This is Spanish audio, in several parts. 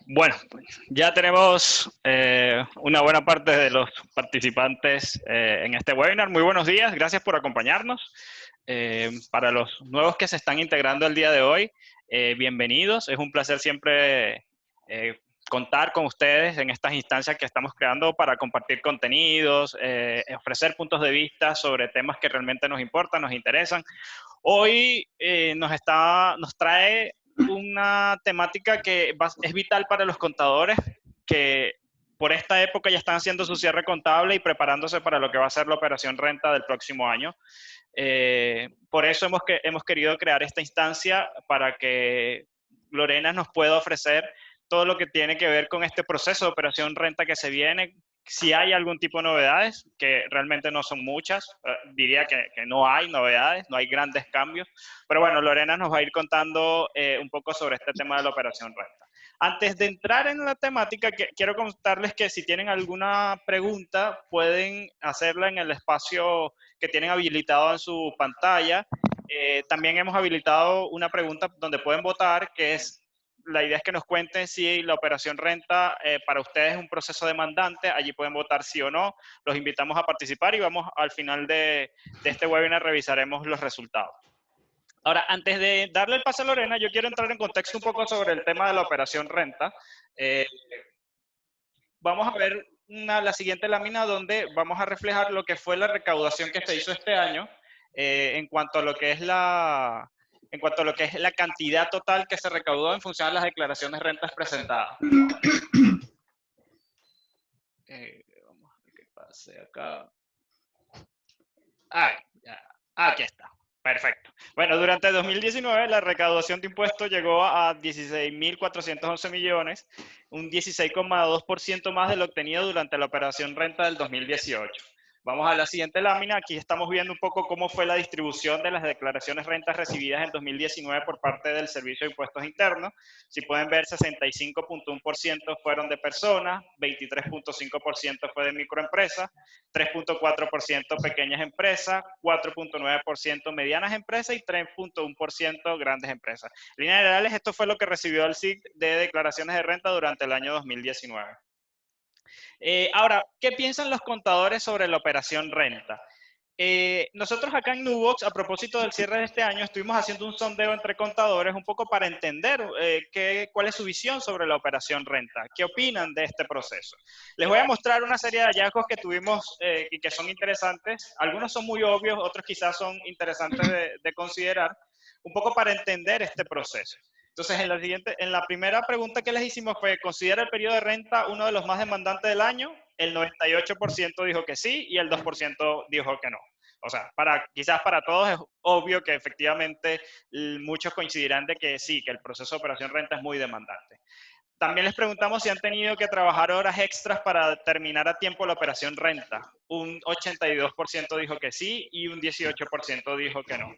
Bueno, ya tenemos una buena parte de los participantes en este webinar. Muy buenos días, gracias por acompañarnos. Para los nuevos que se están integrando el día de hoy, bienvenidos. Es un placer siempre contar con ustedes en estas instancias que estamos creando para compartir contenidos, ofrecer puntos de vista sobre temas que realmente nos importan, nos interesan. Hoy nos trae una temática que es vital para los contadores que por esta época ya están haciendo su cierre contable y preparándose para lo que va a ser la operación renta del próximo año. Por eso hemos querido crear esta instancia para que Lorena nos pueda ofrecer todo lo que tiene que ver con este proceso de operación renta que se viene, si hay algún tipo de novedades, que realmente no son muchas, diría que no hay novedades, no hay grandes cambios, pero bueno, Lorena nos va a ir contando un poco sobre este tema de la operación renta. Antes de entrar en la temática, quiero contarles que si tienen alguna pregunta, pueden hacerla en el espacio que tienen habilitado en su pantalla. También hemos habilitado una pregunta donde pueden votar, que es la idea es que nos cuenten si la operación renta para ustedes es un proceso demandante. Allí pueden votar sí o no. Los invitamos a participar y vamos al final de este webinar revisaremos los resultados. Ahora, antes de darle el paso a Lorena, yo quiero entrar en contexto un poco sobre el tema de la operación renta. Vamos a ver la siguiente lámina donde vamos a reflejar lo que fue la recaudación que se hizo este año en cuanto a lo que es la cantidad total que se recaudó en función a las declaraciones de rentas presentadas. Vamos a ver qué pase acá. Aquí está. Perfecto. Bueno, durante 2019 la recaudación de impuestos llegó a 16.411 millones, un 16,2% más de lo obtenido durante la operación renta del 2018. Vamos a la siguiente lámina. Aquí estamos viendo un poco cómo fue la distribución de las declaraciones rentas recibidas en 2019 por parte del Servicio de Impuestos Internos. Si pueden ver, 65,1% fueron de personas, 23,5% fue de microempresas, 3,4% pequeñas empresas, 4,9% medianas empresas y 3,1% grandes empresas. En líneas generales, esto fue lo que recibió el SIC de declaraciones de renta durante el año 2019. Ahora, ¿qué piensan los contadores sobre la operación renta? Nosotros acá en Nubox, a propósito del cierre de este año, estuvimos haciendo un sondeo entre contadores un poco para entender cuál es su visión sobre la operación renta, qué opinan de este proceso. Les voy a mostrar una serie de hallazgos que tuvimos y que son interesantes. Algunos son muy obvios, otros quizás son interesantes de considerar, un poco para entender este proceso. Entonces, en la primera pregunta que les hicimos fue, ¿considera el periodo de renta uno de los más demandantes del año? El 98% dijo que sí y el 2% dijo que no. O sea, quizás para todos es obvio que efectivamente muchos coincidirán de que sí, que el proceso de operación renta es muy demandante. También les preguntamos si han tenido que trabajar horas extras para terminar a tiempo la operación renta. Un 82% dijo que sí y un 18% dijo que no.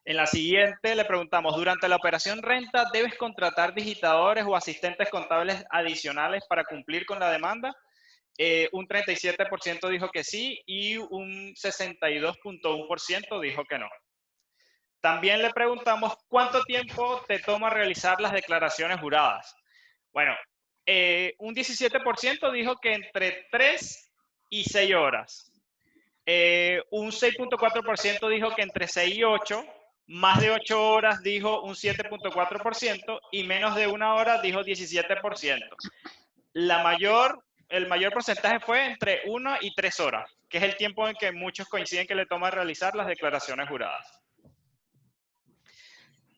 En la siguiente le preguntamos, durante la operación renta, ¿debes contratar digitadores o asistentes contables adicionales para cumplir con la demanda? Un 37% dijo que sí y un 62,1% dijo que no. También le preguntamos, ¿cuánto tiempo te toma realizar las declaraciones juradas? Bueno, un 17% dijo que entre 3 y 6 horas. Un 6,4% dijo que entre 6 y 8, más de 8 horas dijo un 7,4% y menos de una hora dijo 17%. El mayor porcentaje fue entre 1 y 3 horas, que es el tiempo en que muchos coinciden que le toma realizar las declaraciones juradas.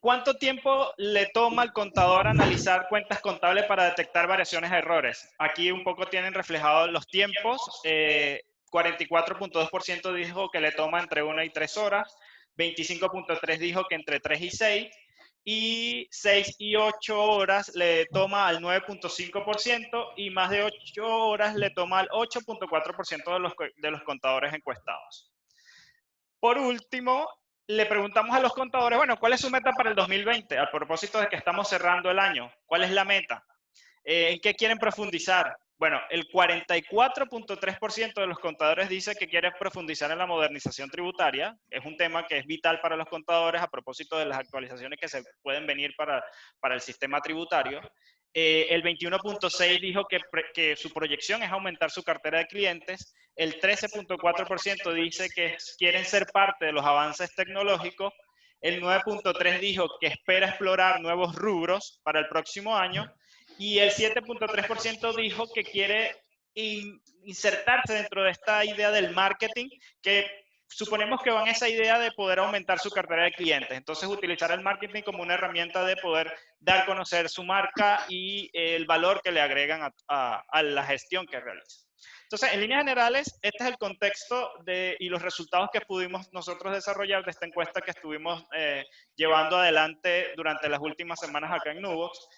¿Cuánto tiempo le toma al contador analizar cuentas contables para detectar variaciones de errores? Aquí un poco tienen reflejados los tiempos. 44,2% dijo que le toma entre 1 y 3 horas. 25,3% dijo que entre 3 y 6. Y 6 y 8 horas le toma al 9,5% y más de 8 horas le toma al 8,4% de los contadores encuestados. Por último, le preguntamos a los contadores, bueno, ¿cuál es su meta para el 2020? A propósito de que estamos cerrando el año, ¿cuál es la meta? ¿En qué quieren profundizar? Bueno, el 44,3% de los contadores dice que quiere profundizar en la modernización tributaria. Es un tema que es vital para los contadores a propósito de las actualizaciones que se pueden venir para el sistema tributario. El 21.6% dijo que su proyección es aumentar su cartera de clientes. El 13.4% dice que quieren ser parte de los avances tecnológicos. El 9.3% dijo que espera explorar nuevos rubros para el próximo año. Y el 7.3% dijo que quiere insertarse dentro de esta idea del marketing, que suponemos que van esa idea de poder aumentar su cartera de clientes. Entonces, utilizar el marketing como una herramienta de poder dar a conocer su marca y el valor que le agregan a la gestión que realizan. Entonces, en líneas generales, este es el contexto y los resultados que pudimos nosotros desarrollar de esta encuesta que estuvimos llevando adelante durante las últimas semanas acá en Nubox.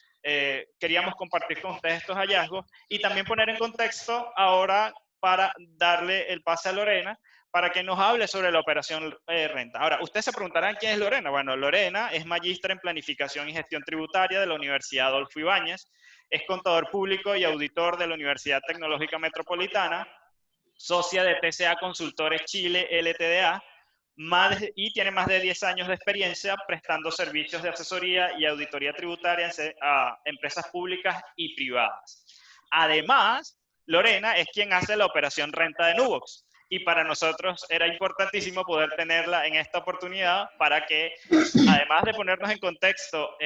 Queríamos compartir con ustedes estos hallazgos y también poner en contexto ahora para darle el pase a Lorena para que nos hable sobre la operación renta. Ahora, ustedes se preguntarán quién es Lorena. Bueno, Lorena es magíster en Planificación y Gestión Tributaria de la Universidad Adolfo Ibáñez, es contador público y auditor de la Universidad Tecnológica Metropolitana, socia de TCA Consultores Chile LTDA, y tiene más de 10 años de experiencia prestando servicios de asesoría y auditoría tributaria a empresas públicas y privadas. Además, Lorena es quien hace la operación renta de Nubox, y para nosotros era importantísimo poder tenerla en esta oportunidad para que, además de ponernos en contexto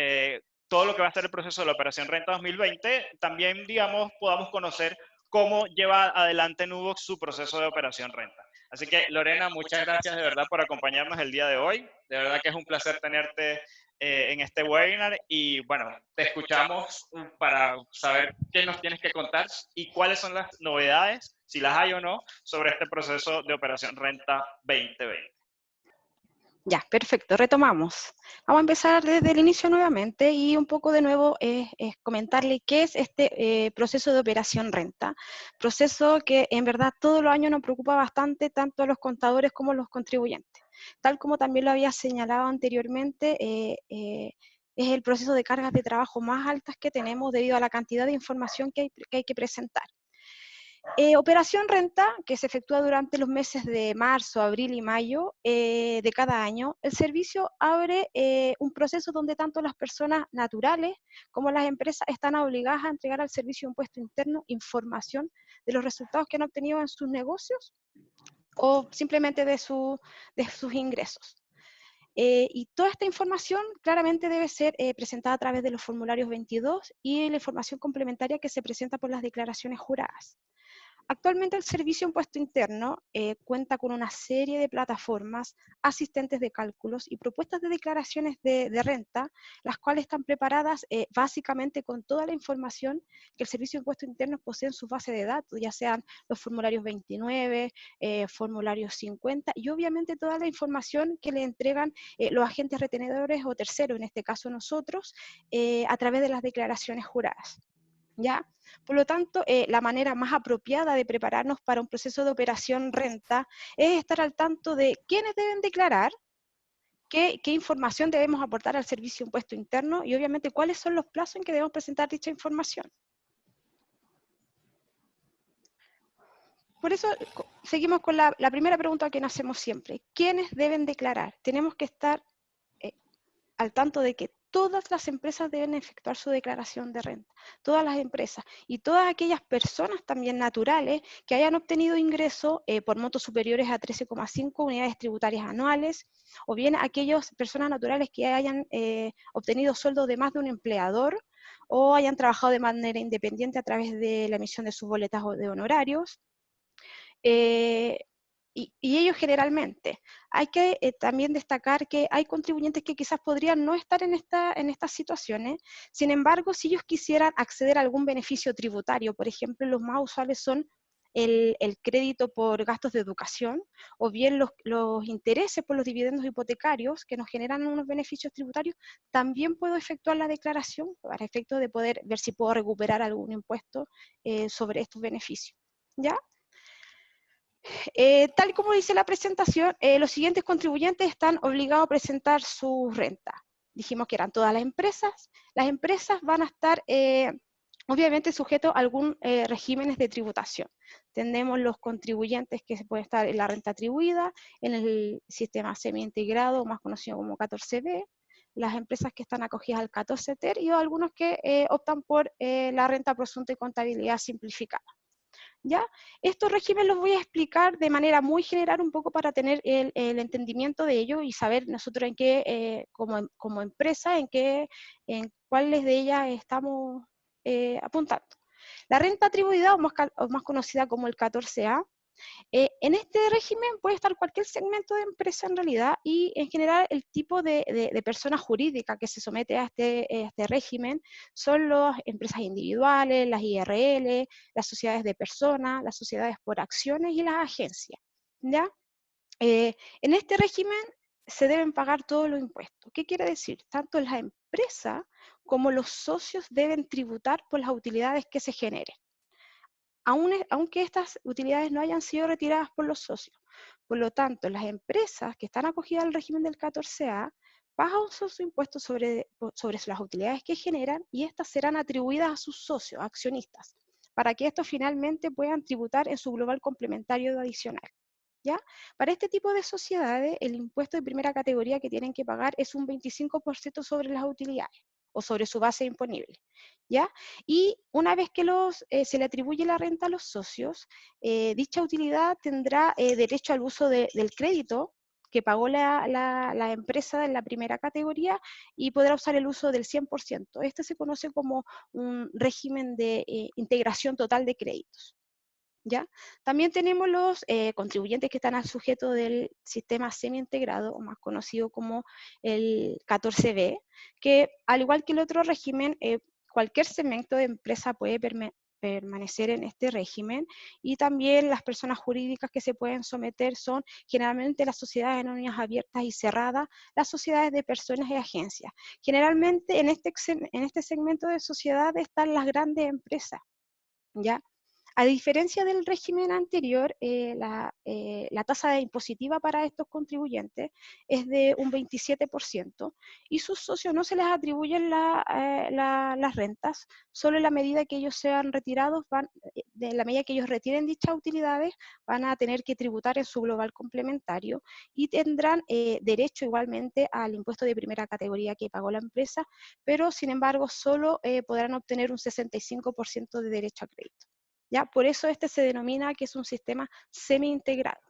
todo lo que va a ser el proceso de la operación renta 2020, también, digamos, podamos conocer cómo lleva adelante Nubox su proceso de operación renta. Así que, Lorena, muchas gracias de verdad por acompañarnos el día de hoy. De verdad que es un placer tenerte en este webinar y, bueno, te escuchamos para saber qué nos tienes que contar y cuáles son las novedades, si las hay o no, sobre este proceso de operación renta 2020. Ya, perfecto, retomamos. Vamos a empezar desde el inicio nuevamente y un poco de nuevo es comentarle qué es este proceso de operación renta. Proceso que en verdad todos los años nos preocupa bastante, tanto a los contadores como a los contribuyentes. Tal como también lo había señalado anteriormente, es el proceso de cargas de trabajo más altas que tenemos debido a la cantidad de información que hay que presentar. Operación renta, que se efectúa durante los meses de marzo, abril y mayo de cada año, el servicio abre un proceso donde tanto las personas naturales como las empresas están obligadas a entregar al Servicio de Impuesto Interno información de los resultados que han obtenido en sus negocios o simplemente de sus ingresos. Y toda esta información claramente debe ser presentada a través de los formularios 22 y la información complementaria que se presenta por las declaraciones juradas. Actualmente el Servicio de Impuesto Interno cuenta con una serie de plataformas, asistentes de cálculos y propuestas de declaraciones de renta, las cuales están preparadas básicamente con toda la información que el Servicio de Impuesto Interno posee en su base de datos, ya sean los formularios 29, formularios 50 y obviamente toda la información que le entregan los agentes retenedores o terceros, en este caso nosotros, a través de las declaraciones juradas. ¿Ya? Por lo tanto, la manera más apropiada de prepararnos para un proceso de operación renta es estar al tanto de quiénes deben declarar, qué información debemos aportar al Servicio de Impuesto Interno y obviamente cuáles son los plazos en que debemos presentar dicha información. Por eso seguimos con la primera pregunta que nos hacemos siempre. ¿Quiénes deben declarar? Tenemos que estar al tanto de que todas las empresas deben efectuar su declaración de renta, todas las empresas y todas aquellas personas también naturales que hayan obtenido ingresos por montos superiores a 13,5 unidades tributarias anuales, o bien aquellas personas naturales que hayan obtenido sueldo de más de un empleador o hayan trabajado de manera independiente a través de la emisión de sus boletas de honorarios. Y ellos generalmente. Hay que también destacar que hay contribuyentes que quizás podrían no estar en estas situaciones, sin embargo, si ellos quisieran acceder a algún beneficio tributario, por ejemplo, los más usuales son el crédito por gastos de educación, o bien los intereses por los dividendos hipotecarios que nos generan unos beneficios tributarios, también puedo efectuar la declaración para efecto de poder ver si puedo recuperar algún impuesto sobre estos beneficios. ¿Ya? Tal como dice la presentación, los siguientes contribuyentes están obligados a presentar su renta. Dijimos que eran todas las empresas. Las empresas van a estar obviamente sujetos a algún regímenes de tributación. Tenemos los contribuyentes que se pueden estar en la renta atribuida, en el sistema semi-integrado, más conocido como 14B, las empresas que están acogidas al 14 TER y algunos que optan por la renta por asunto y contabilidad simplificada. ¿Ya? Estos regímenes los voy a explicar de manera muy general un poco para tener el entendimiento de ello y saber nosotros en qué, como empresa, en cuáles de ellas estamos apuntando. La renta atribuida, o más conocida como el 14A, en este régimen puede estar cualquier segmento de empresa en realidad y en general el tipo de persona jurídica que se somete a este régimen son las empresas individuales, las IRL, las sociedades de personas, las sociedades por acciones y las agencias. ¿Ya? En este régimen se deben pagar todos los impuestos. ¿Qué quiere decir? Tanto las empresas como los socios deben tributar por las utilidades que se generen, aunque estas utilidades no hayan sido retiradas por los socios. Por lo tanto, las empresas que están acogidas al régimen del 14A pagan sus impuestos sobre las utilidades que generan y estas serán atribuidas a sus socios, accionistas, para que estos finalmente puedan tributar en su global complementario adicional. ¿Ya? Para este tipo de sociedades, el impuesto de primera categoría que tienen que pagar es un 25% sobre las utilidades o sobre su base imponible. ¿Ya? Y una vez que se le atribuye la renta a los socios, dicha utilidad tendrá derecho al uso del crédito que pagó la empresa en la primera categoría y podrá usar el uso del 100%. Este se conoce como un régimen de integración total de créditos. ¿Ya? También tenemos los contribuyentes que están al sujeto del sistema semi-integrado, o más conocido como el 14B, que al igual que el otro régimen, cualquier segmento de empresa puede permanecer en este régimen, y también las personas jurídicas que se pueden someter son generalmente las sociedades anónimas abiertas y cerradas, las sociedades de personas y agencias. Generalmente en este segmento de sociedades están las grandes empresas, ¿ya? A diferencia del régimen anterior, la tasa impositiva para estos contribuyentes es de un 27% y sus socios no se les atribuyen las rentas, solo en la medida que ellos sean retirados, de la medida que ellos retiren dichas utilidades, van a tener que tributar en su global complementario y tendrán derecho igualmente al impuesto de primera categoría que pagó la empresa, pero sin embargo solo podrán obtener un 65% de derecho a crédito. ¿Ya? Por eso este se denomina que es un sistema semi-integrado.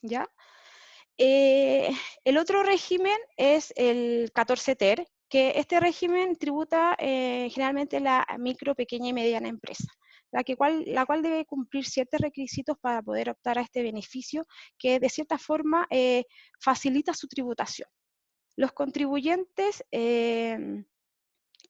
¿Ya? El otro régimen es el 14 TER, que este régimen tributa generalmente la micro, pequeña y mediana empresa, la cual debe cumplir ciertos requisitos para poder optar a este beneficio que de cierta forma facilita su tributación. Los contribuyentes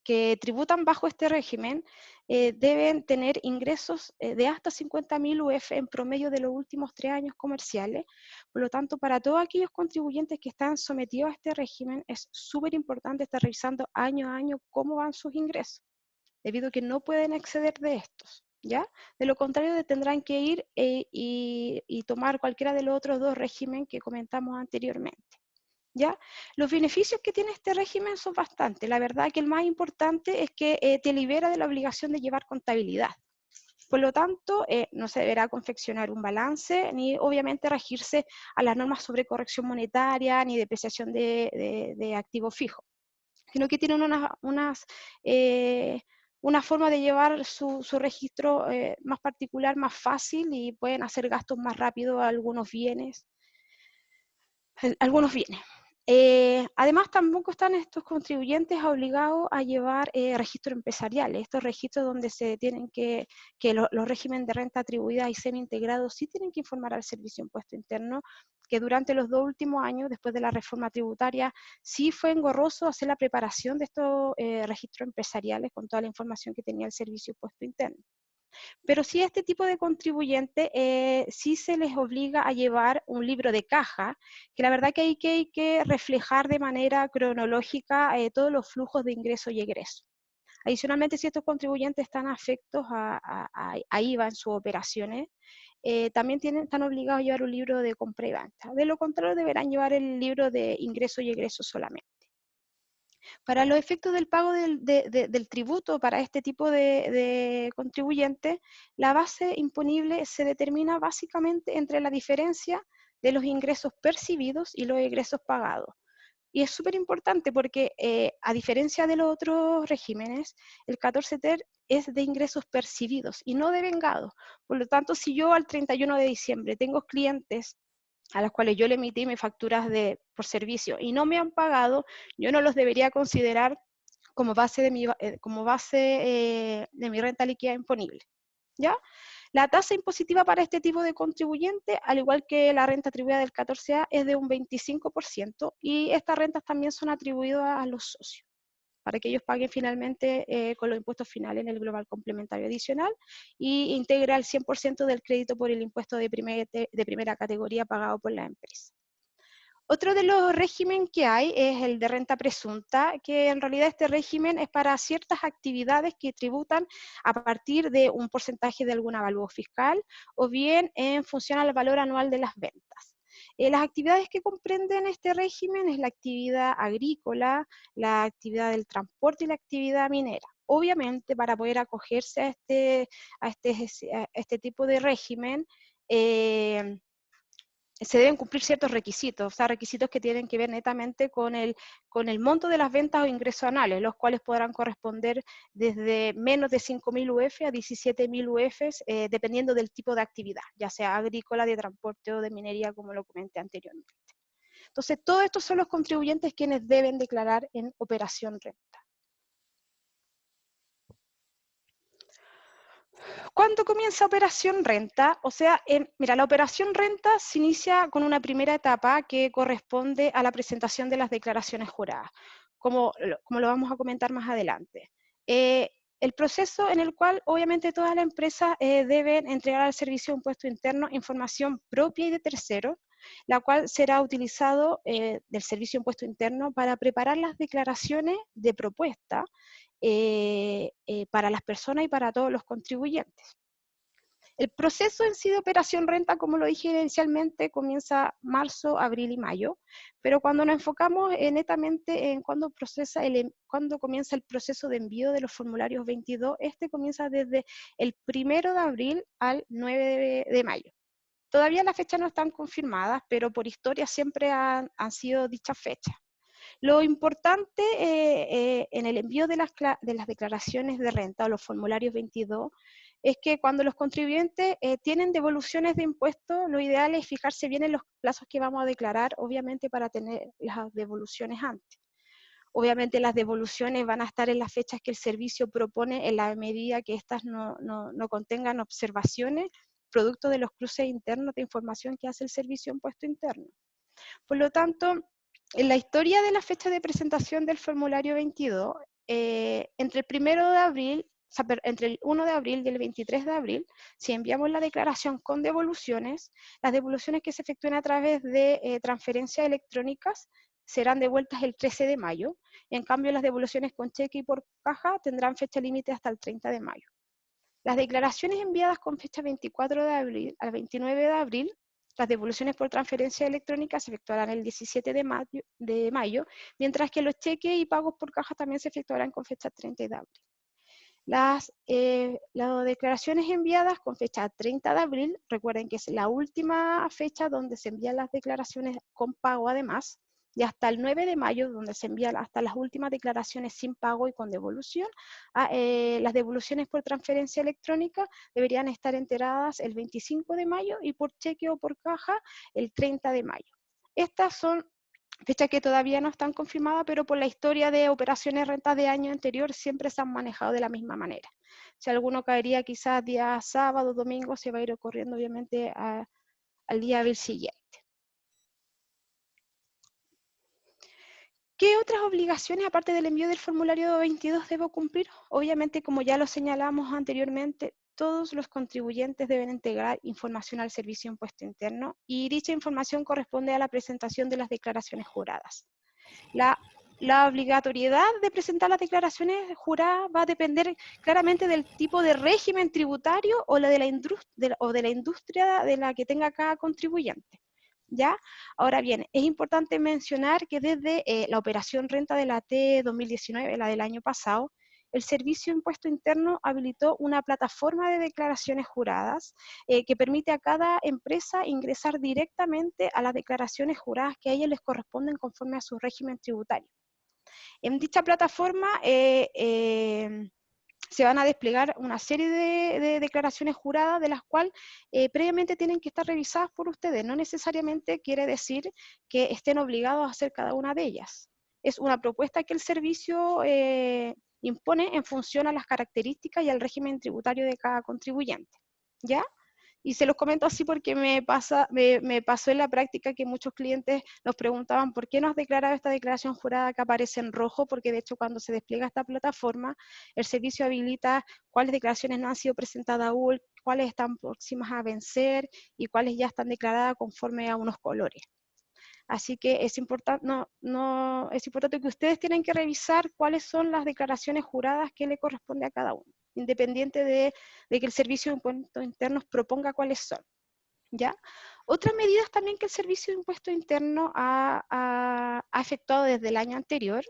que tributan bajo este régimen deben tener ingresos de hasta 50.000 UF en promedio de los últimos 3 años comerciales. Por lo tanto, para todos aquellos contribuyentes que están sometidos a este régimen, es súper importante estar revisando año a año cómo van sus ingresos, debido a que no pueden exceder de estos. ¿Ya? De lo contrario, tendrán que ir y tomar cualquiera de los otros dos regímenes que comentamos anteriormente. ¿Ya? Los beneficios que tiene este régimen son bastantes. La verdad que el más importante es que te libera de la obligación de llevar contabilidad. Por lo tanto, no se deberá confeccionar un balance, ni obviamente regirse a las normas sobre corrección monetaria, ni depreciación de activos fijos, sino que tienen una forma de llevar su registro más particular, más fácil, y pueden hacer gastos más rápido a algunos bienes. Además, tampoco están estos contribuyentes obligados a llevar registros empresariales. Estos registros donde se tienen los regímenes de renta atribuida y semi-integrados sí tienen que informar al Servicio de Impuesto Interno, que durante los 2 últimos años, después de la reforma tributaria, sí fue engorroso hacer la preparación de estos registros empresariales con toda la información que tenía el Servicio de Impuesto Interno. Pero sí, este tipo de contribuyente sí se les obliga a llevar un libro de caja, que la verdad que hay que reflejar de manera cronológica todos los flujos de ingreso y egreso. Adicionalmente, si estos contribuyentes están afectos a IVA en sus operaciones, también están obligados a llevar un libro de compra y venta. De lo contrario, deberán llevar el libro de ingreso y egreso solamente. Para los efectos del pago del tributo para este tipo de contribuyentes, la base imponible se determina básicamente entre la diferencia de los ingresos percibidos y los ingresos pagados. Y es súper importante porque, a diferencia de los otros regímenes, el 14 ter es de ingresos percibidos y no de vengados. Por lo tanto, si yo al 31 de diciembre tengo clientes a los cuales yo le emití mis facturas por servicio y no me han pagado, yo no los debería considerar como base de mi renta líquida imponible, ¿ya? La tasa impositiva para este tipo de contribuyente, al igual que la renta atribuida del 14A, es de un 25% y estas rentas también son atribuidas a los socios, para que ellos paguen finalmente con los impuestos finales en el global complementario adicional y integra el 100% del crédito por el impuesto de primera categoría pagado por la empresa. Otro de los regímenes que hay es el de renta presunta, que en realidad este régimen es para ciertas actividades que tributan a partir de un porcentaje de algún avalúo fiscal o bien en función al valor anual de las ventas. Las actividades que comprenden este régimen es la actividad agrícola, la actividad del transporte y la actividad minera. Obviamente, para poder acogerse a este tipo de régimen, se deben cumplir ciertos requisitos, o sea, requisitos que tienen que ver netamente con el monto de las ventas o ingresos anuales, los cuales podrán corresponder desde menos de 5.000 UF a 17.000 UF, dependiendo del tipo de actividad, ya sea agrícola, de transporte o de minería, como lo comenté anteriormente. Entonces, todos estos son los contribuyentes quienes deben declarar en operación renta. ¿Cuándo comienza Operación Renta? O sea, mira, la Operación Renta se inicia con una primera etapa que corresponde a la presentación de las declaraciones juradas, como lo vamos a comentar más adelante. El proceso en el cual obviamente todas las empresas deben entregar al Servicio de Impuesto Interno información propia y de terceros, la cual será utilizado del Servicio de Impuesto Interno para preparar las declaraciones de propuesta para las personas y para todos los contribuyentes. El proceso en sí de operación renta, como lo dije inicialmente, comienza marzo, abril y mayo, pero cuando nos enfocamos netamente en cuándo comienza el proceso de envío de los formularios 22, este comienza desde el 1 de abril al 9 de mayo. Todavía las fechas no están confirmadas, pero por historia siempre han sido dichas fechas. Lo importante en el envío de las declaraciones de renta o los formularios 22 es que cuando los contribuyentes tienen devoluciones de impuestos, lo ideal es fijarse bien en los plazos que vamos a declarar, obviamente para tener las devoluciones antes. Obviamente las devoluciones van a estar en las fechas que el servicio propone en la medida que éstas no contengan observaciones, producto de los cruces internos de información que hace el Servicio de Impuesto Interno. Por lo tanto, en la historia de la fecha de presentación del formulario 22, entre el 1 de abril, o sea, entre el 1 de abril y el 23 de abril, si enviamos la declaración con devoluciones, las devoluciones que se efectúen a través de transferencias electrónicas serán devueltas el 13 de mayo. En cambio, las devoluciones con cheque y por caja tendrán fecha límite hasta el 30 de mayo. Las declaraciones enviadas con fecha 24 de abril al 29 de abril, las devoluciones por transferencia electrónica se efectuarán el 17 de mayo, mientras que los cheques y pagos por caja también se efectuarán con fecha 30 de abril. Las declaraciones enviadas con fecha 30 de abril, recuerden que es la última fecha donde se envían las declaraciones con pago además, y hasta el 9 de mayo, donde se envían hasta las últimas declaraciones sin pago y con devolución. Las devoluciones por transferencia electrónica deberían estar enteradas el 25 de mayo y por cheque o por caja el 30 de mayo. Estas son fechas que todavía no están confirmadas, pero por la historia de operaciones rentas de año anterior siempre se han manejado de la misma manera. Si alguno caería quizás día sábado, domingo, se va a ir ocurriendo obviamente al día hábil siguiente. ¿Qué otras obligaciones, aparte del envío del formulario 22, debo cumplir? Obviamente, como ya lo señalamos anteriormente, todos los contribuyentes deben entregar información al Servicio de Impuesto Interno y dicha información corresponde a la presentación de las declaraciones juradas. La obligatoriedad de presentar las declaraciones juradas va a depender claramente del tipo de régimen tributario o de la industria de la que tenga cada contribuyente. ¿Ya? Ahora bien, es importante mencionar que desde la operación renta de la T 2019, la del año pasado, el Servicio de Impuesto Interno habilitó una plataforma de declaraciones juradas que permite a cada empresa ingresar directamente a las declaraciones juradas que a ellas les corresponden conforme a su régimen tributario. En dicha plataforma se van a desplegar una serie de declaraciones juradas de las cuales previamente tienen que estar revisadas por ustedes. No necesariamente quiere decir que estén obligados a hacer cada una de ellas. Es una propuesta que el servicio impone en función a las características y al régimen tributario de cada contribuyente. ¿Ya? Y se los comento así porque me pasó en la práctica que muchos clientes nos preguntaban ¿por qué no has declarado esta declaración jurada que aparece en rojo? Porque de hecho cuando se despliega esta plataforma, el servicio habilita cuáles declaraciones no han sido presentadas aún, cuáles están próximas a vencer y cuáles ya están declaradas conforme a unos colores. Así que es importante, es importante que ustedes tienen que revisar cuáles son las declaraciones juradas que le corresponde a cada uno, independiente de que el Servicio de Impuestos Internos proponga cuáles son. ¿Ya? Otras medidas también que el Servicio de Impuestos Internos ha efectuado desde el año anterior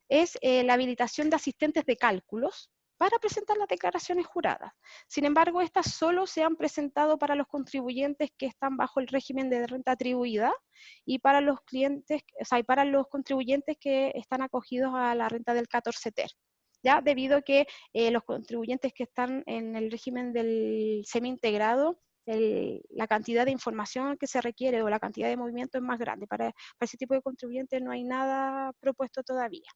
es la habilitación de asistentes de cálculos para presentar las declaraciones juradas. Sin embargo, estas solo se han presentado para los contribuyentes que están bajo el régimen de renta atribuida y para los clientes, o sea, y para los contribuyentes que están acogidos a la renta del 14ter. ¿Ya? Debido a que los contribuyentes que están en el régimen del semi-integrado, la cantidad de información que se requiere o la cantidad de movimiento es más grande. Para ese tipo de contribuyentes no hay nada propuesto todavía.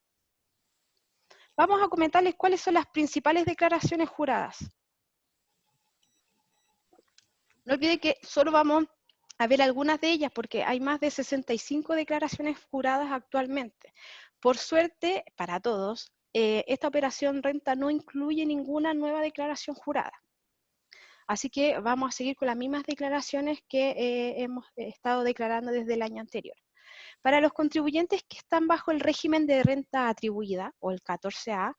Vamos a comentarles cuáles son las principales declaraciones juradas. No olviden que solo vamos a ver algunas de ellas porque hay más de 65 declaraciones juradas actualmente. Por suerte, para todos, esta operación renta no incluye ninguna nueva declaración jurada. Así que vamos a seguir con las mismas declaraciones que hemos estado declarando desde el año anterior. Para los contribuyentes que están bajo el régimen de renta atribuida, o el 14A,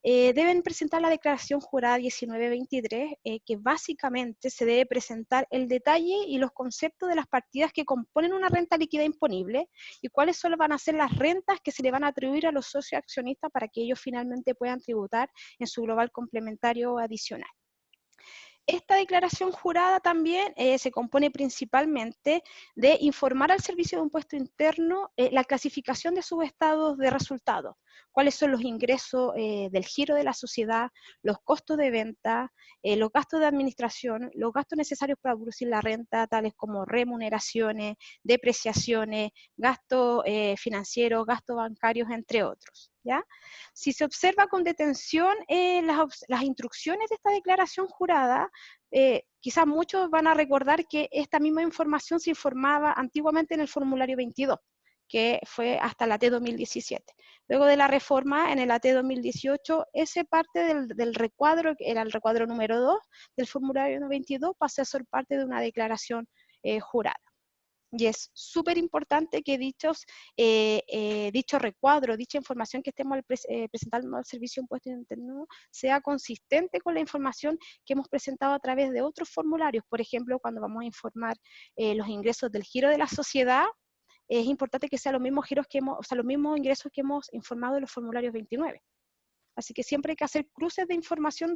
deben presentar la declaración jurada 1923, que básicamente se debe presentar el detalle y los conceptos de las partidas que componen una renta líquida imponible y cuáles solo van a ser las rentas que se le van a atribuir a los socios accionistas para que ellos finalmente puedan tributar en su global complementario adicional. Esta declaración jurada también se compone principalmente de informar al Servicio de Impuesto Interno la clasificación de sus estados de resultados, cuáles son los ingresos del giro de la sociedad, los costos de venta, los gastos de administración, los gastos necesarios para producir la renta, tales como remuneraciones, depreciaciones, gastos financieros, gastos bancarios, entre otros. ¿Ya? Si se observa con detención las instrucciones de esta declaración jurada, quizás muchos van a recordar que esta misma información se informaba antiguamente en el formulario 22, que fue hasta la AT 2017. Luego de la reforma, en el AT 2018, ese parte del recuadro, que era el recuadro número 2 del formulario 22, pasó a ser parte de una declaración jurada. Y es súper importante que dicho recuadro, dicha información que estemos presentando al Servicio de Impuestos Internos sea consistente con la información que hemos presentado a través de otros formularios. Por ejemplo, cuando vamos a informar los ingresos del giro de la sociedad, es importante que sean los mismos giros que hemos, o sea, los mismos ingresos que hemos informado en los formularios 29. Así que siempre hay que hacer cruces de información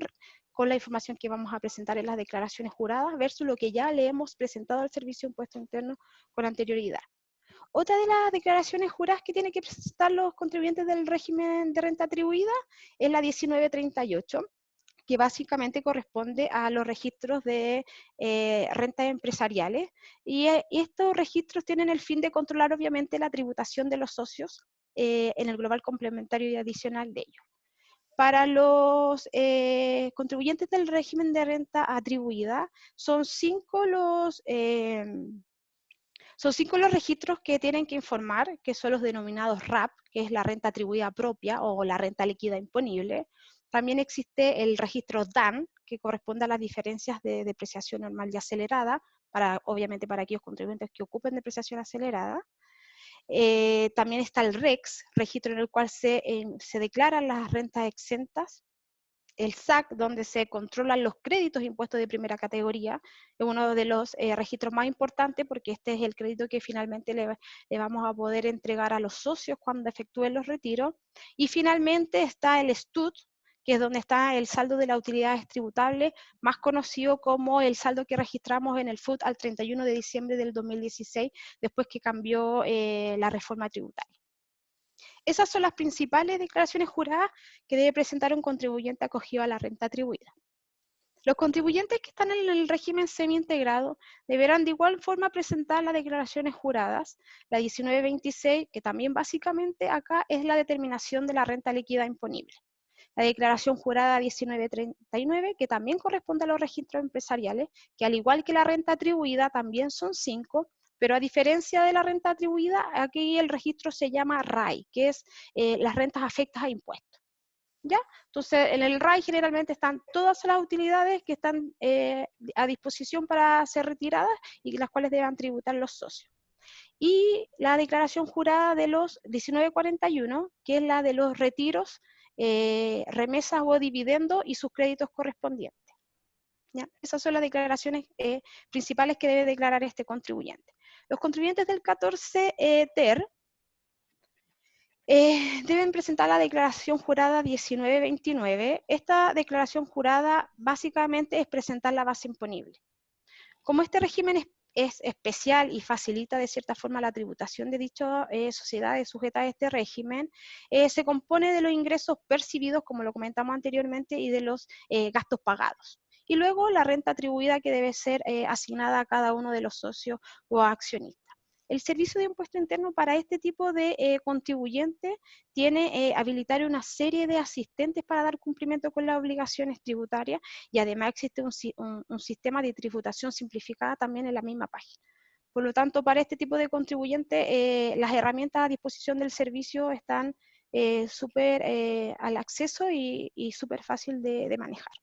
con la información que vamos a presentar en las declaraciones juradas versus lo que ya le hemos presentado al Servicio de Impuestos Internos con anterioridad. Otra de las declaraciones juradas que tienen que presentar los contribuyentes del régimen de renta atribuida es la 1938, que básicamente corresponde a los registros de rentas empresariales. Y estos registros tienen el fin de controlar obviamente la tributación de los socios en el global complementario y adicional de ellos. Para los contribuyentes del régimen de renta atribuida, son cinco los registros que tienen que informar, que son los denominados RAP, que es la renta atribuida propia o la renta líquida imponible. También existe el registro DAN, que corresponde a las diferencias de depreciación normal y acelerada, obviamente para aquellos contribuyentes que ocupen depreciación acelerada. También está el REX, registro en el cual se declaran las rentas exentas. El SAC, donde se controlan los créditos de impuestos de primera categoría, es uno de los registros más importantes porque este es el crédito que finalmente le vamos a poder entregar a los socios cuando efectúen los retiros. Y finalmente está el STUT, que es donde está el saldo de las utilidades tributables, más conocido como el saldo que registramos en el FUT al 31 de diciembre del 2016, después que cambió la reforma tributaria. Esas son las principales declaraciones juradas que debe presentar un contribuyente acogido a la renta atribuida. Los contribuyentes que están en el régimen semi-integrado deberán de igual forma presentar las declaraciones juradas, la 1926, que también básicamente acá es la determinación de la renta líquida imponible. La declaración jurada 1939, que también corresponde a los registros empresariales, que al igual que la renta atribuida también son 5, pero a diferencia de la renta atribuida, aquí el registro se llama RAI, que es las rentas afectas a impuestos. ¿Ya? Entonces, en el RAI generalmente están todas las utilidades que están a disposición para ser retiradas y las cuales deban tributar los socios. Y la declaración jurada de los 1941, que es la de los retiros, remesas o dividendos y sus créditos correspondientes. ¿Ya? Esas son las declaraciones principales que debe declarar este contribuyente. Los contribuyentes del 14 TER deben presentar la declaración jurada 1929. Esta declaración jurada básicamente es presentar la base imponible. Como este régimen es especial y facilita de cierta forma la tributación de dichas sociedades sujetas a este régimen, se compone de los ingresos percibidos, como lo comentamos anteriormente, y de los gastos pagados. Y luego la renta atribuida que debe ser asignada a cada uno de los socios o accionistas. El Servicio de Impuesto Interno para este tipo de contribuyentes tiene habilitar una serie de asistentes para dar cumplimiento con las obligaciones tributarias y además existe un sistema de tributación simplificada también en la misma página. Por lo tanto, para este tipo de contribuyentes, las herramientas a disposición del servicio están súper al acceso y súper fácil de manejar.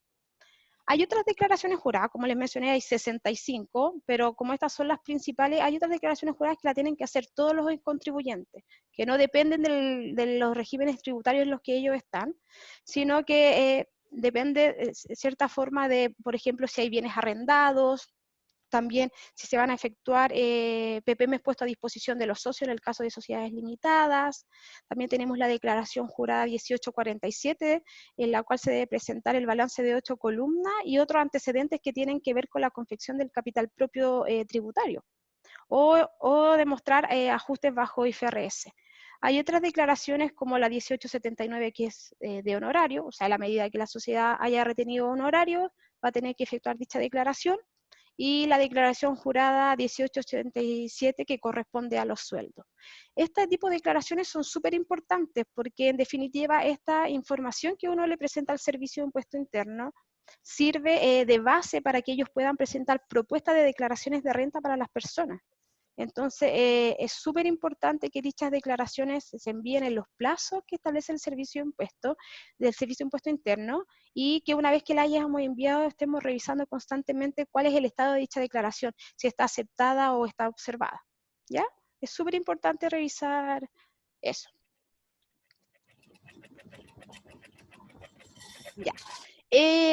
Hay otras declaraciones juradas, como les mencioné, hay 65, pero como estas son las principales, hay otras declaraciones juradas que la tienen que hacer todos los contribuyentes, que no dependen de los regímenes tributarios en los que ellos están, sino que depende de cierta forma de, por ejemplo, si hay bienes arrendados, también si se van a efectuar PPM puesto a disposición de los socios en el caso de sociedades limitadas. También tenemos la declaración jurada 1847, en la cual se debe presentar el balance de 8 columnas y otros antecedentes que tienen que ver con la confección del capital propio tributario, o demostrar ajustes bajo IFRS. Hay otras declaraciones como la 1879, que es de honorario, o sea, a la medida que la sociedad haya retenido honorario, va a tener que efectuar dicha declaración, y la declaración jurada 1887 que corresponde a los sueldos. Este tipo de declaraciones son súper importantes porque en definitiva esta información que uno le presenta al Servicio de Impuesto Interno sirve de base para que ellos puedan presentar propuestas de declaraciones de renta para las personas. Entonces, es súper importante que dichas declaraciones se envíen en los plazos que establece el Servicio de Impuesto, del Servicio de Impuesto Interno, y que una vez que la hayamos enviado estemos revisando constantemente cuál es el estado de dicha declaración, si está aceptada o está observada. ¿Ya? Es súper importante revisar eso. Ya.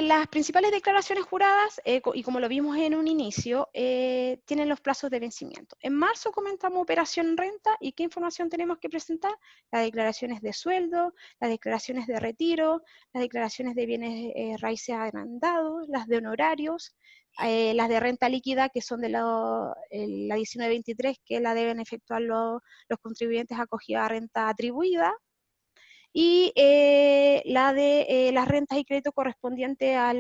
Las principales declaraciones juradas, y como lo vimos en un inicio, tienen los plazos de vencimiento. En marzo comentamos operación renta y qué información tenemos que presentar. Las declaraciones de sueldo, las declaraciones de retiro, las declaraciones de bienes raíces agrandados, las de honorarios, las de renta líquida, que son de la 1923, que la deben efectuar los contribuyentes acogidos a renta atribuida, y la de las rentas y créditos correspondientes a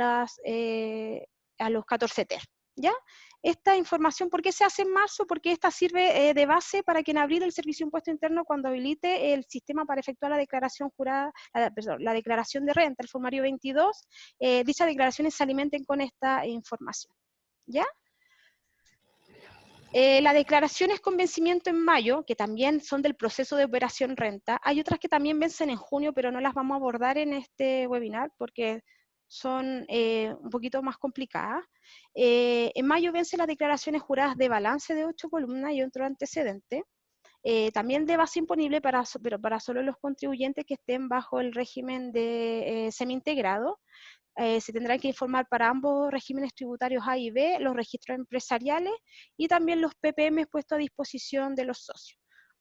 los 14 TER, ¿ya? Esta información, ¿por qué se hace en marzo? Porque esta sirve de base para que en abril el Servicio de Impuesto Interno, cuando habilite el sistema para efectuar la declaración jurada, la declaración de renta, el formario 22, dichas declaraciones se alimenten con esta información, ¿ya? Las declaraciones con vencimiento en mayo, que también son del proceso de operación renta, hay otras que también vencen en junio, pero no las vamos a abordar en este webinar porque son un poquito más complicadas. En mayo vencen las declaraciones juradas de balance de 8 columnas y otro antecedente. También de base imponible, pero para solo los contribuyentes que estén bajo el régimen de semi-integrado. Se tendrán que informar para ambos regímenes tributarios A y B, los registros empresariales y también los PPM puestos a disposición de los socios.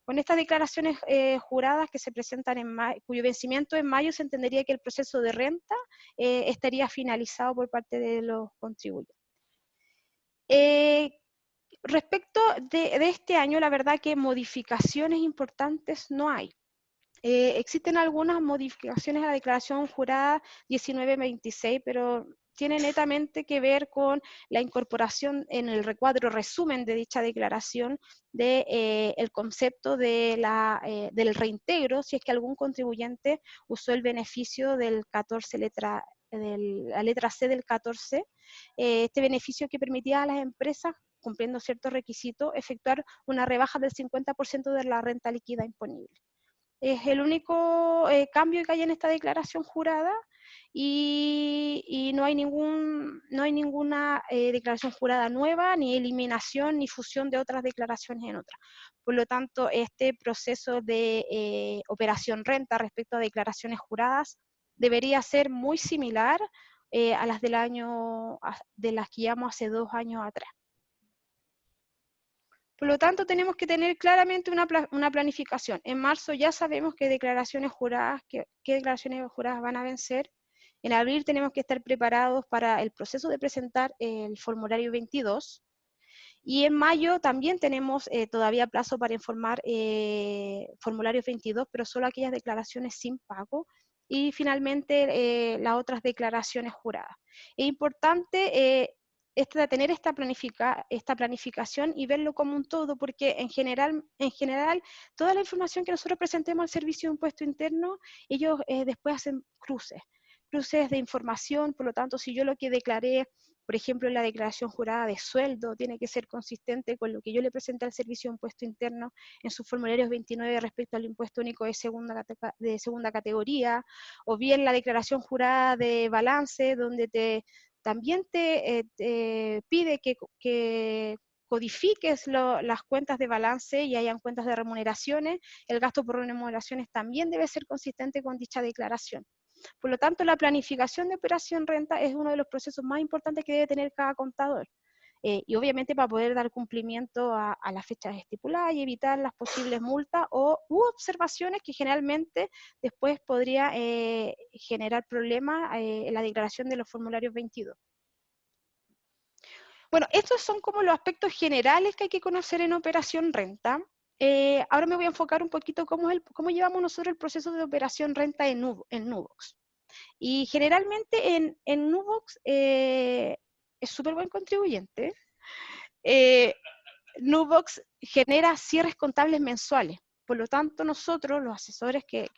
Con estas declaraciones juradas que se presentan en mayo, cuyo vencimiento en mayo, se entendería que el proceso de renta estaría finalizado por parte de los contribuyentes. Respecto de este año, la verdad que modificaciones importantes no hay. Existen algunas modificaciones a la declaración jurada 1926, pero tiene netamente que ver con la incorporación en el recuadro resumen de dicha declaración de el concepto de del reintegro, si es que algún contribuyente usó el beneficio del 14 la letra C del 14, este beneficio que permitía a las empresas, cumpliendo ciertos requisitos, efectuar una rebaja del 50% de la renta líquida imponible. Es el único cambio que hay en esta declaración jurada y no hay ninguna declaración jurada nueva, ni eliminación, ni fusión de otras declaraciones en otras. Por lo tanto, este proceso de operación renta respecto a declaraciones juradas debería ser muy similar a las de las que llevamos hace 2 años atrás. Por lo tanto, tenemos que tener claramente una planificación. En marzo ya sabemos qué declaraciones juradas van a vencer. En abril tenemos que estar preparados para el proceso de presentar el formulario 22. Y en mayo también tenemos todavía plazo para informar formularios 22, pero solo aquellas declaraciones sin pago. Y finalmente las otras declaraciones juradas. Es importante tener esta planificación y verlo como un todo, porque en general, toda la información que nosotros presentemos al Servicio de Impuesto Interno, ellos después hacen cruces de información. Por lo tanto, si yo lo que declaré, por ejemplo, en la declaración jurada de sueldo, tiene que ser consistente con lo que yo le presenté al Servicio de Impuesto Interno en sus formularios 29 respecto al impuesto único de segunda categoría, o bien la declaración jurada de balance, donde también te pide que codifiques las cuentas de balance y hayan cuentas de remuneraciones. El gasto por remuneraciones también debe ser consistente con dicha declaración. Por lo tanto, la planificación de operación renta es uno de los procesos más importantes que debe tener cada contador. Y obviamente para poder dar cumplimiento a las fechas estipuladas y evitar las posibles multas u observaciones que generalmente después podría generar problemas en la declaración de los formularios 22. Bueno, estos son como los aspectos generales que hay que conocer en operación renta. Ahora me voy a enfocar un poquito cómo llevamos nosotros el proceso de operación renta en Nubox. Y generalmente en Nubox es súper buen contribuyente. Nubox genera cierres contables mensuales. Por lo tanto, nosotros, los asesores que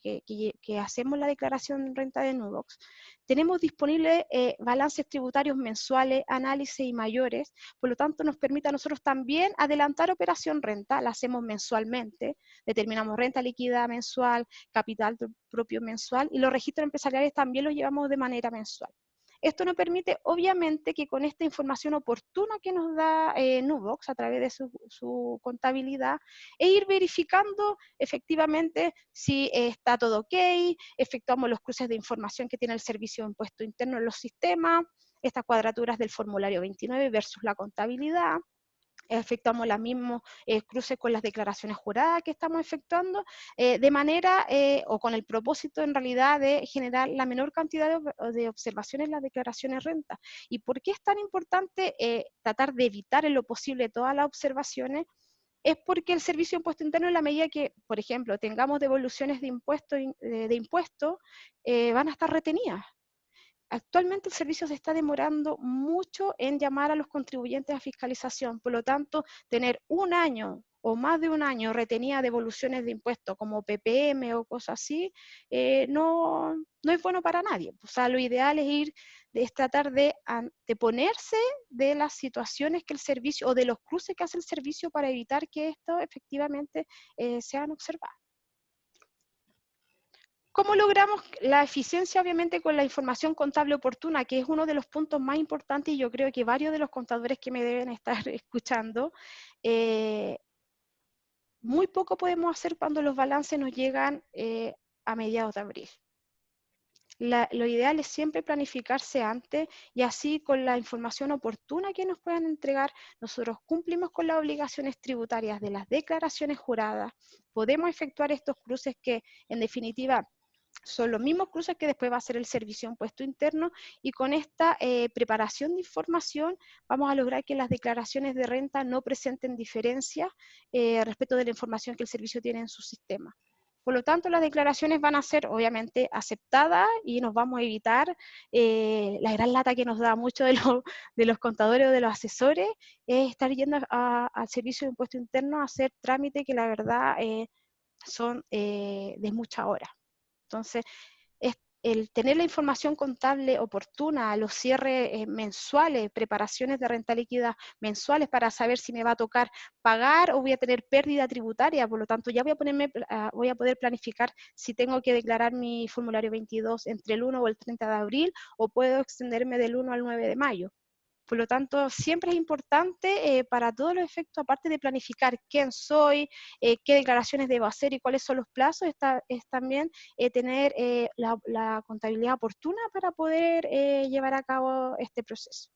hacemos la declaración de renta de Nubox, tenemos disponibles balances tributarios mensuales, análisis y mayores. Por lo tanto, nos permite a nosotros también adelantar operación renta, la hacemos mensualmente, determinamos renta líquida mensual, capital propio mensual, y los registros empresariales también los llevamos de manera mensual. Esto nos permite, obviamente, que con esta información oportuna que nos da Nubox a través de su contabilidad, ir verificando efectivamente si está todo ok, efectuamos los cruces de información que tiene el Servicio de Impuesto Interno en los sistemas, estas cuadraturas del formulario 29 versus la contabilidad, efectuamos los mismos cruces con las declaraciones juradas que estamos efectuando, de manera, o con el propósito en realidad de generar la menor cantidad de observaciones en las declaraciones de renta. ¿Y por qué es tan importante tratar de evitar en lo posible todas las observaciones? Es porque el Servicio de Impuesto Interno, en la medida que, por ejemplo, tengamos devoluciones de impuestos, van a estar retenidas. Actualmente el servicio se está demorando mucho en llamar a los contribuyentes a fiscalización, por lo tanto, tener un año o más de un año retenida devoluciones de impuestos como PPM o cosas así, no es bueno para nadie. O sea, lo ideal es tratar de anteponerse de las situaciones que el servicio, o de los cruces que hace el servicio para evitar que esto efectivamente sean observados. ¿Cómo logramos la eficiencia? Obviamente con la información contable oportuna, que es uno de los puntos más importantes, y yo creo que varios de los contadores que me deben estar escuchando, muy poco podemos hacer cuando los balances nos llegan a mediados de abril. Lo ideal es siempre planificarse antes y así con la información oportuna que nos puedan entregar, nosotros cumplimos con las obligaciones tributarias de las declaraciones juradas, podemos efectuar estos cruces que en definitiva son los mismos cruces que después va a hacer el servicio de impuesto interno y con esta preparación de información vamos a lograr que las declaraciones de renta no presenten diferencias respecto de la información que el servicio tiene en su sistema. Por lo tanto, las declaraciones van a ser obviamente aceptadas y nos vamos a evitar la gran lata que nos da muchos de los contadores o de los asesores, es estar yendo al servicio de impuesto interno a hacer trámites que la verdad son de mucha hora. Entonces, el tener la información contable oportuna, los cierres mensuales, preparaciones de renta líquida mensuales para saber si me va a tocar pagar o voy a tener pérdida tributaria, por lo tanto ya voy a poder planificar si tengo que declarar mi formulario 22 entre el 1 o el 30 de abril o puedo extenderme del 1 al 9 de mayo. Por lo tanto, siempre es importante para todos los efectos, aparte de planificar quién soy, qué declaraciones debo hacer y cuáles son los plazos, es también tener la contabilidad oportuna para poder llevar a cabo este proceso.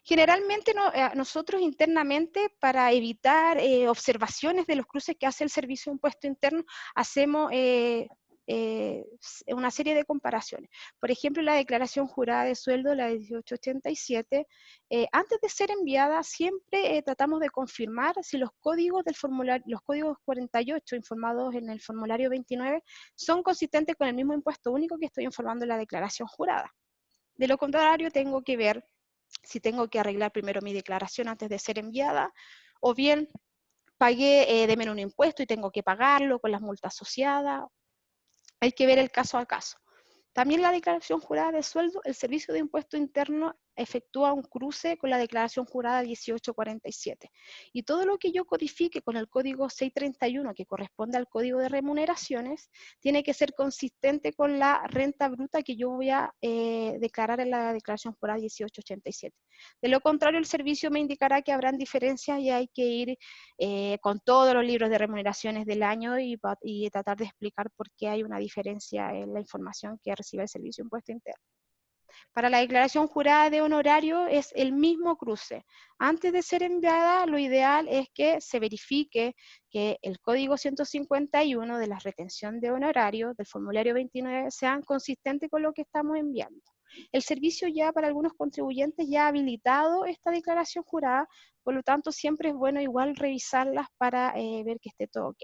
Generalmente nosotros internamente, para evitar observaciones de los cruces que hace el Servicio de Impuesto Interno, hacemos una serie de comparaciones. Por ejemplo, la declaración jurada de sueldo, la 1887, antes de ser enviada, siempre tratamos de confirmar si los códigos del formulario, los códigos 48 informados en el formulario 29, son consistentes con el mismo impuesto único que estoy informando en la declaración jurada. De lo contrario, tengo que ver si tengo que arreglar primero mi declaración antes de ser enviada, o bien pagué de menos un impuesto y tengo que pagarlo con las multas asociadas. Hay que ver el caso a caso. También la declaración jurada de sueldo, el Servicio de Impuesto Interno efectúa un cruce con la declaración jurada 1847. Y todo lo que yo codifique con el código 631, que corresponde al código de remuneraciones, tiene que ser consistente con la renta bruta que yo voy a declarar en la declaración jurada 1887. De lo contrario, el servicio me indicará que habrán diferencias y hay que ir con todos los libros de remuneraciones del año y tratar de explicar por qué hay una diferencia en la información que recibe el Servicio de Impuesto Interno. Para la declaración jurada de honorario es el mismo cruce. Antes de ser enviada, lo ideal es que se verifique que el código 151 de la retención de honorario del formulario 29 sean consistentes con lo que estamos enviando. El servicio ya para algunos contribuyentes ya ha habilitado esta declaración jurada, por lo tanto siempre es bueno igual revisarlas para ver que esté todo ok.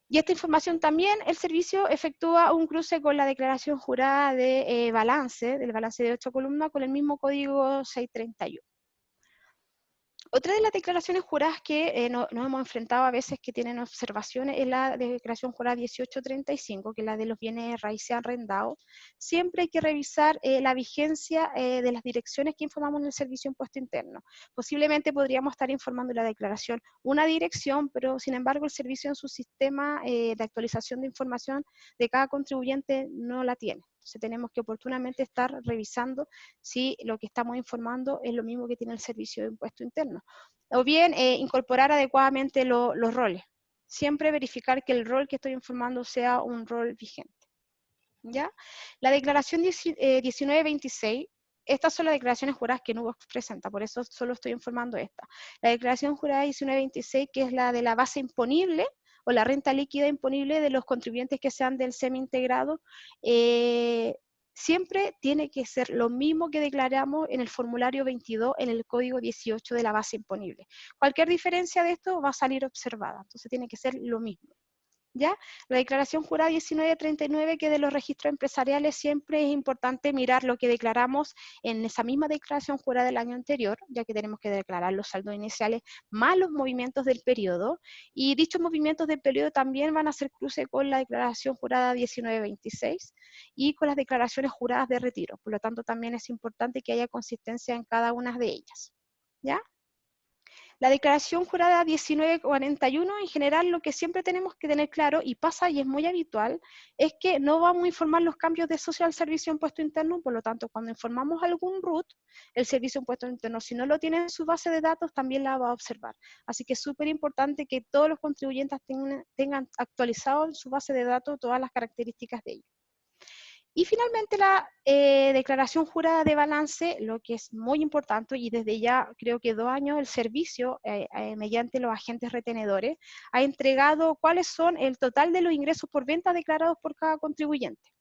Y esta información también el servicio efectúa un cruce con la declaración jurada de balance, del balance de 8 columnas, con el mismo código 631. Otra de las declaraciones juradas que nos hemos enfrentado a veces que tienen observaciones es la declaración jurada 1835, que es la de los bienes raíces arrendados. Siempre hay que revisar la vigencia de las direcciones que informamos en el Servicio de Impuesto Interno. Posiblemente podríamos estar informando en la declaración una dirección, pero sin embargo el servicio en su sistema de actualización de información de cada contribuyente no la tiene. Entonces tenemos que oportunamente estar revisando si lo que estamos informando es lo mismo que tiene el Servicio de Impuesto Interno. O bien incorporar adecuadamente los roles. Siempre verificar que el rol que estoy informando sea un rol vigente. ¿Ya? La declaración 1926, estas son las declaraciones juradas que NUBOX presenta, por eso solo estoy informando esta. La declaración jurada 1926, que es la de la base imponible, o la renta líquida imponible de los contribuyentes que sean del semi-integrado, siempre tiene que ser lo mismo que declaramos en el formulario 22 en el código 18 de la base imponible. Cualquier diferencia de esto va a salir observada, entonces tiene que ser lo mismo. ¿Ya? La declaración jurada 1939, que de los registros empresariales siempre es importante mirar lo que declaramos en esa misma declaración jurada del año anterior, ya que tenemos que declarar los saldos iniciales más los movimientos del periodo, y dichos movimientos del periodo también van a hacer cruce con la declaración jurada 1926 y con las declaraciones juradas de retiro. Por lo tanto, también es importante que haya consistencia en cada una de ellas. ¿Ya? La declaración jurada 1941, en general, lo que siempre tenemos que tener claro, y pasa y es muy habitual, es que no vamos a informar los cambios de socio al Servicio de Impuesto Interno, por lo tanto, cuando informamos algún RUT, el Servicio de Impuesto Interno, si no lo tiene en su base de datos, también la va a observar. Así que es súper importante que todos los contribuyentes tengan actualizado en su base de datos todas las características de ellos. Y finalmente la declaración jurada de balance, lo que es muy importante, y desde ya creo que 2 años el servicio, mediante los agentes retenedores, ha entregado cuáles son el total de los ingresos por venta declarados por cada contribuyente.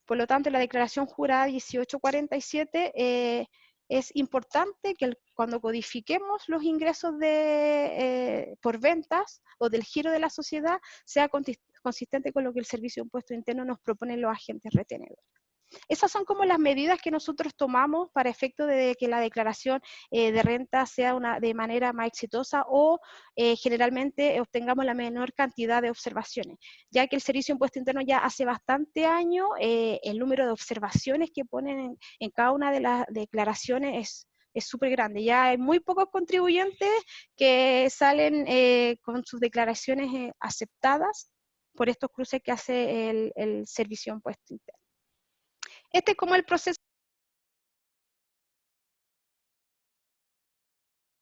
Por lo tanto, la declaración jurada 1847 es importante que cuando codifiquemos los ingresos por ventas o del giro de la sociedad, sea consistente con lo que el Servicio de Impuesto Interno nos propone los agentes retenedores. Esas son como las medidas que nosotros tomamos para efecto de que la declaración de renta sea de manera más exitosa o generalmente obtengamos la menor cantidad de observaciones, ya que el Servicio de Impuesto Interno ya hace bastante años, el número de observaciones que ponen en cada una de las declaraciones es súper grande. Ya hay muy pocos contribuyentes que salen con sus declaraciones aceptadas por estos cruces que hace el Servicio de Impuesto Interno. Este es como el proceso